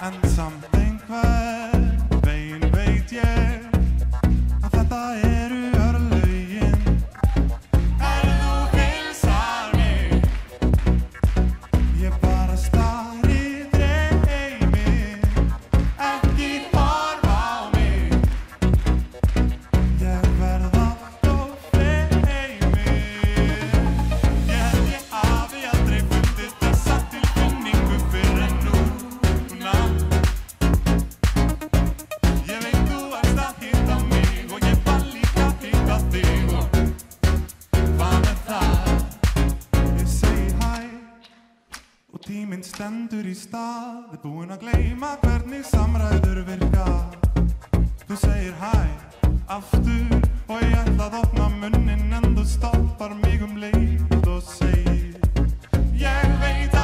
En samt einhvern veginn veit ég að þetta eru örlögin. Þú heilsar mig, ég bara stari dreymi, ekki horfa á mig, ég verð allt of feiminn. Ég held ég hafi aldrei fundið þessa tilfinningu fyrr en núna. Ég veit þú varst að hitta mig og ég var líka að hitta þig og hvað er það? Ég segi hæ og tíminn stendur í stað, er búinn að gleyma hvernig samræður virka. Þú segir hæ aftur og ég ætla að opna munninn en þú stoppar mig leið og segir ég veit